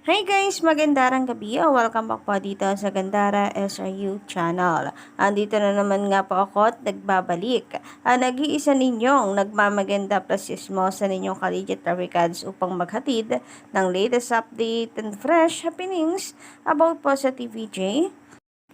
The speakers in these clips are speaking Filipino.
Hey guys, magandang gabi. Welcome back po dito sa Gandara SRU channel. Andito na naman nga po ako at nagbabalik. Nag-iisa ninyong nagmamaganda plus sa ninyong collegiate records upang maghatid ng latest update and fresh happenings about po sa TVJ.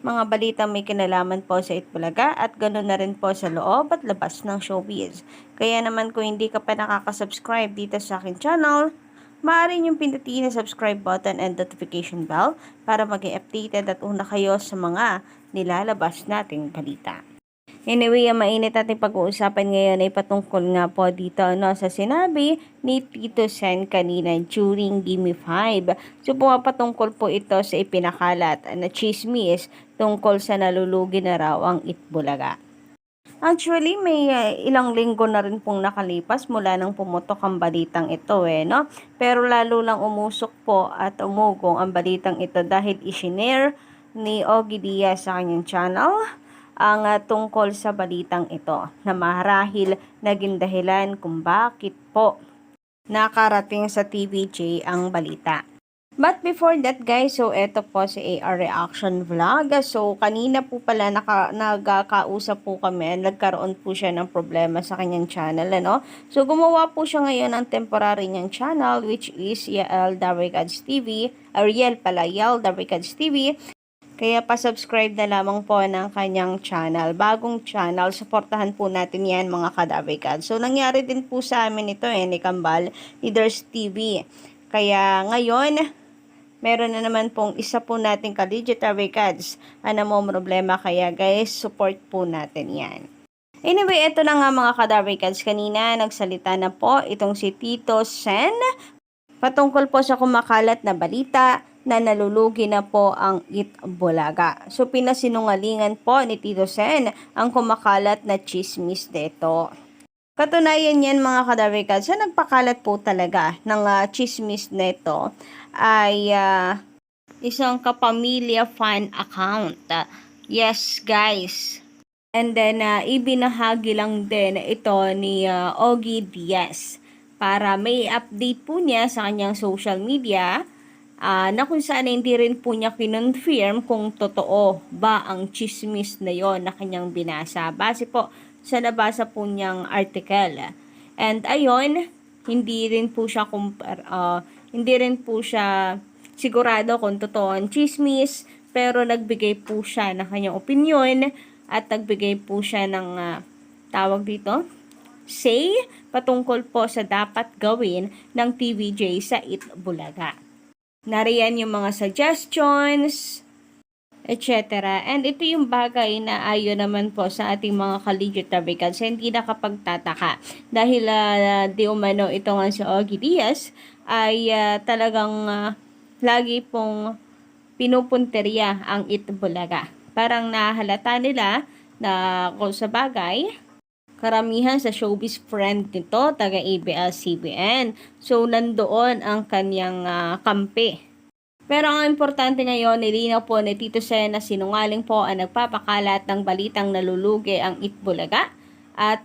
Mga balita may kinalaman po sa Itbulaga at ganoon na rin po sa loob at labas ng showbiz. Kaya naman kung hindi ka pa nakaka-subscribe dito sa akin channel, maaari niyong pindutin ang subscribe button and notification bell para maging updated at una kayo sa mga nilalabas nating balita. Anyway, ang mainit natin pag-uusapan ngayon ay patungkol nga po dito sa sinabi ni Tito Sen kanina during Gimme 5. So pumapatungkol po ito sa ipinakalat na chismis tungkol sa nalulugi na raw ang Itbulaga. Actually, may ilang linggo na rin pong nakalipas mula nang pumutok ang balitang ito no? Pero lalo lang umusok po at umugong ang balitang ito dahil isinare ni Ogie Diaz sa kanyang channel ang tungkol sa balitang ito na marahil naging dahilan kung bakit po nakarating sa TVJ ang balita. But before that guys, so eto po si AR Reaction Vlog. So kanina po pala nagkausap po kami, nagkaroon po siya ng problema sa kanyang channel So gumawa po siya ngayon ng temporary niyang channel which is Yael Davicads TV, Ariel pala, Yael Davicads TV. Kaya pa-subscribe na lamang po ng kanyang channel. Bagong channel, supportahan po natin yan mga kadabikan. So, nangyari din po sa amin ito ni Kambal, Leaders TV. Kaya ngayon, meron na naman pong isa po nating ka-legit Davicads na mo problema. Kaya guys, support po natin yan. Anyway, ito na nga mga kadabicads. Kanina, nagsalita na po itong si Tito Sen patungkol po sa kumakalat na balita na nalulugi na po ang Itbulaga. So pinasinungalingan po ni Tito Sen ang kumakalat na chismis dito. Katunayan yan mga kadabikan, sa nagpakalat po talaga ng chismis nito ay isang kapamilya fan account. Yes guys. And then ibinahagi lang din ito ni Ogie Diaz para may update po niya sa kanyang social media na kung saan hindi rin po niya kinonfirm kung totoo ba ang chismis na yon na kanyang binasa. Base po sa nabasa po niyang article. And ayon, hindi rin po siya sigurado kung totoo ang chismis, pero nagbigay po siya ng kanyang opinion at nagbigay po siya ng tawag dito, say patungkol po sa dapat gawin ng TVJ sa Itbulaga. Nariyan yung mga suggestions, etc. And ito yung bagay na ayon naman po sa ating mga collegiate Davicads, hindi nakapagtataka. Dahil di umano ito nga si Ogie Diaz ay talagang lagi pong pinupunteriya ang Itbulaga. Parang nahalata nila na kung sa bagay, karamihan sa showbiz friend nito, taga ABS-CBN. So, nandoon ang kanyang kampi. Pero ang importante ngayon, nilinaw po ni Tito Sen na sinungaling po ang nagpapakalat ng balitang nalulugi ang Itbulaga. At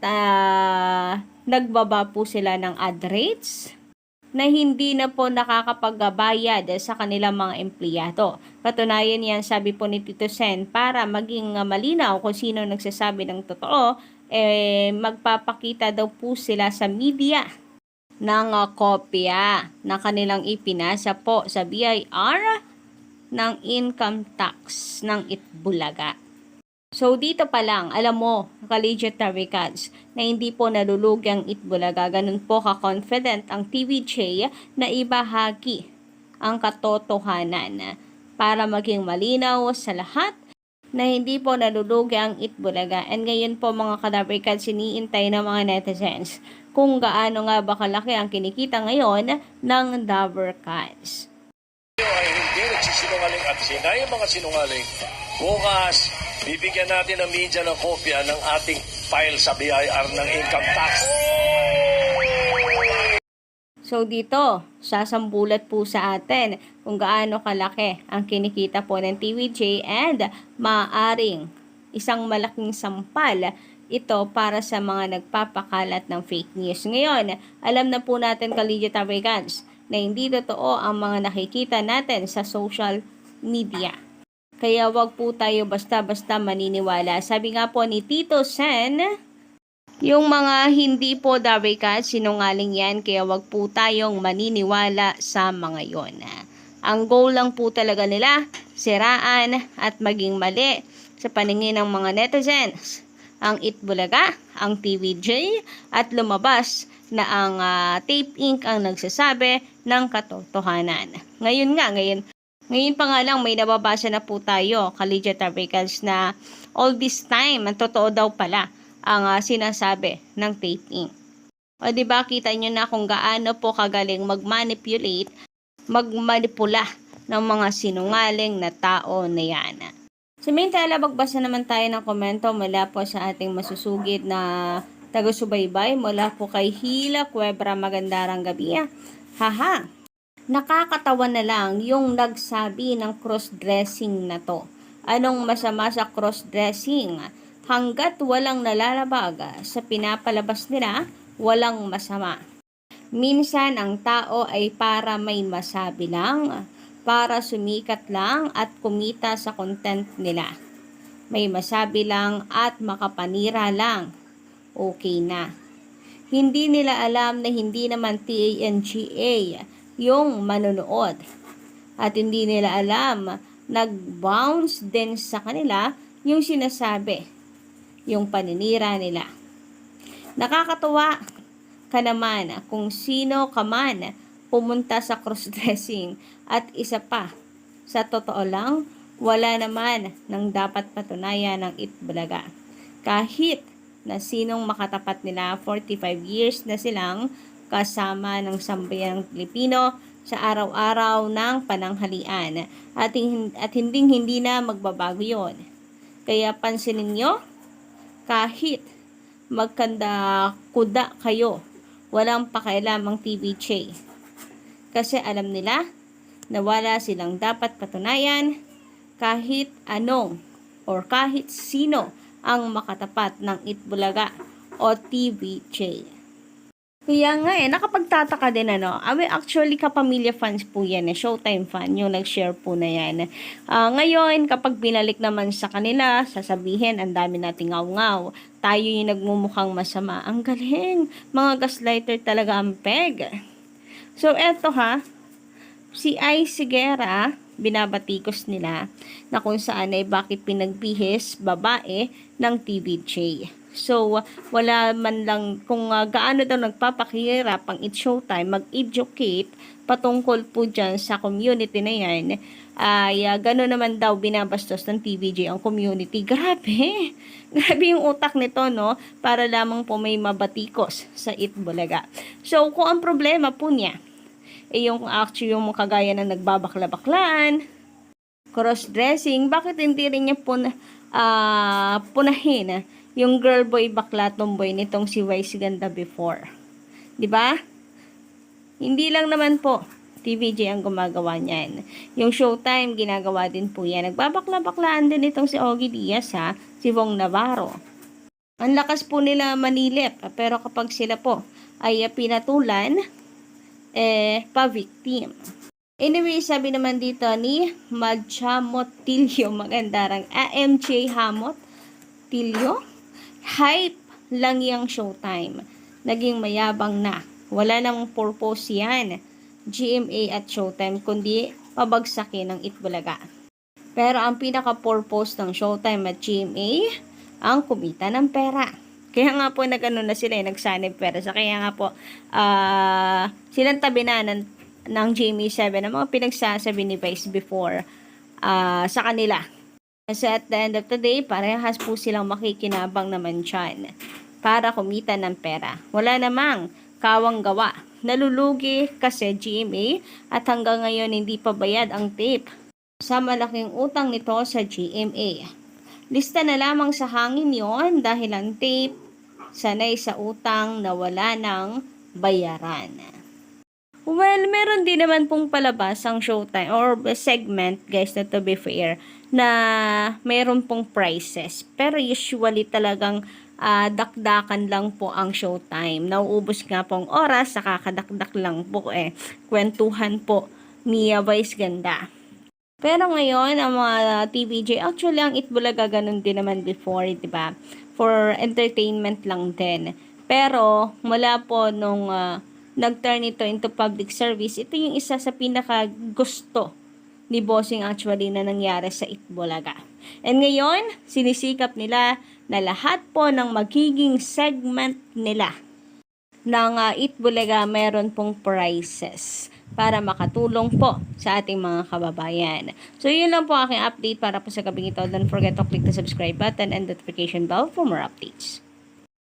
nagbaba po sila ng ad rates na hindi na po nakakapagbayad sa kanilang mga empleyado. Katunayan yan, sabi po ni Tito Sen, para maging malinaw kung sino nagsasabi ng totoo, magpapakita daw po sila sa media ng kopya na kanilang ipinasa po sa BIR ng income tax ng Itbulaga. So dito pa lang, alam mo, collegiate Davicads, na hindi po nalulugi ang Itbulaga. Ganun po ka-confident ang TVJ na ibahagi ang katotohanan para maging malinaw sa lahat na hindi po nalulugi ang Itbulaga. And ngayon po mga kadabicads, siniintay ng mga netizens kung gaano nga ba kalaki ang kinikita ngayon ng Davicads. Ay hindi nagsisinungaling at sila yung mga sinungaling. Bukas, bibigyan natin ng media ng kopya ng ating file sa BIR ng income tax. So dito, sasambulat po sa atin kung gaano kalaki ang kinikita po ng TVJ and maaring isang malaking sampal ito para sa mga nagpapakalat ng fake news. Ngayon, alam na po natin, collegiate Davicads, na hindi totoo ang mga nakikita natin sa social media. Kaya wag po tayo basta-basta maniniwala. Sabi nga po ni Tito Sen, yung mga hindi po dawikat, sinungaling yan, kaya wag po tayong maniniwala sa mga yon. Ang goal lang po talaga nila, siraan at maging mali sa paningin ng mga netizens. Ang Itbulaga, ang TVJ, at lumabas na ang Tape Inc. ang nagsasabi ng katotohanan. Ngayon pa nga lang may nababasa na po tayo, Kaligya Tabicals, na all this time, ang totoo daw pala ang sinasabi ng Tape Inc. O diba, kita nyo na kung gaano po kagaling magmanipula ng mga sinungaling na tao na yan. Samantala, magbasa naman tayo ng komento mula po sa ating masusugid na taga-subaybay mula po kay Hila Cuebra. Magandang gabi. Haha, nakakatawa na lang yung nagsabi ng cross-dressing na to. Anong masama sa cross-dressing? Hanggat walang nalalabag sa pinapalabas nila, walang masama. Minsan ang tao ay para may masabi lang, para sumikat lang at kumita sa content nila. May masabi lang at makapanira lang, okay na. Hindi nila alam na hindi naman TANGA yung manonood. At hindi nila alam, nag-bounce din sa kanila yung sinasabi, yung paninira nila. Nakakatuwa ka naman kung sino ka man pumunta sa cross-dressing at isa pa, sa totoo lang, wala naman nang dapat patunayan ng Itbulaga. Kahit na sinong makatapat nila, 45 years na silang kasama ng sambayang Pilipino sa araw-araw ng pananghalian at hindi na magbabago yon. Kaya pansinin nyo, kahit magkanda kuda kayo, walang pakialam ang TVJ. Kasi alam nila na wala silang dapat patunayan kahit anong or kahit sino ang makatapat ng Itbulaga o TVJ. Kaya nga nakapagtataka din actually kapamilya fans po yan, Showtime fan, yung nag-share po na yan. Ngayon, kapag binalik naman sa kanila, sasabihin, ang dami nating ngaw-ngaw, tayo yung nagmumukhang masama. Ang galing, mga gaslighter talaga ang peg. So, eto si Ice Guerra, binabatikos nila na kung saan ay bakit pinagbihis babae ng TVJ. So, wala man lang kung gaano daw nagpapakihirap ang It's Showtime mag-educate patungkol po dyan sa community na yan, ay gano'n naman daw binabastos ng TVJ ang community. Grabe! Grabe yung utak nito, no? Para lamang po may mabatikos sa Itbulaga. So, kung ang problema po niya, yung actually yung kagaya na nagbabakla-baklaan, cross-dressing, bakit hindi rin niya punahin yung girl boy bakla tomboy nitong si Vice Ganda before? 'Di ba? Hindi lang naman po TVJ ang gumagawa niyan. Yung Showtime ginagawa din po 'yan. Nagbabakla-baklaan din itong si Ogie Diaz si Vong Navarro. Ang lakas po nila manilip, pero kapag sila po ay pinatulan, pa-victim. Anyway, sabi naman dito ni Madchamot Tilio, magandarang AMJ Hamot Tilio, hype lang yung Showtime. Naging mayabang na. Wala namang purpose yan, GMA at Showtime, kundi pabagsakin ng Itbulaga. Pero ang pinaka-purpose ng Showtime at GMA, ang kumita ng pera. Kaya nga po nagano na sila, nagsanib pera. Kaya nga po, silang tabi na ng GMA7 ng mga pinagsasabi ni Vice before sa kanila. Kasi at the end of the day, parehas po silang makikinabang naman dyan para kumita ng pera. Wala namang kawang gawa. Nalulugi kasi GMA at hanggang ngayon hindi pa bayad ang tape sa malaking utang nito sa GMA. Lista na lamang sa hangin yon dahil ang tape sanay sa utang na wala ng bayaran. Well, meron din naman pong palabas ang Showtime or segment, guys, na to be fair, na meron pong prices. Pero usually talagang dakdakan lang po ang showtime. Nauubos nga po ang oras, nakakadakdak lang po kwentuhan po ni Vice Ganda. Pero ngayon, ang mga TVJ, actually, ang Itbulaga ganun din naman before, di ba? For entertainment lang din. Pero, mula po nung nag-turn ito into public service, ito yung isa sa pinaka gusto ni Bossing actually na nangyari sa Itbulaga. And ngayon, sinisikap nila na lahat po ng magiging segment nila ng Itbulaga meron pong prizes para makatulong po sa ating mga kababayan. So, yun lang po aking update para po sa gabing ito. Don't forget to click the subscribe button and notification bell for more updates.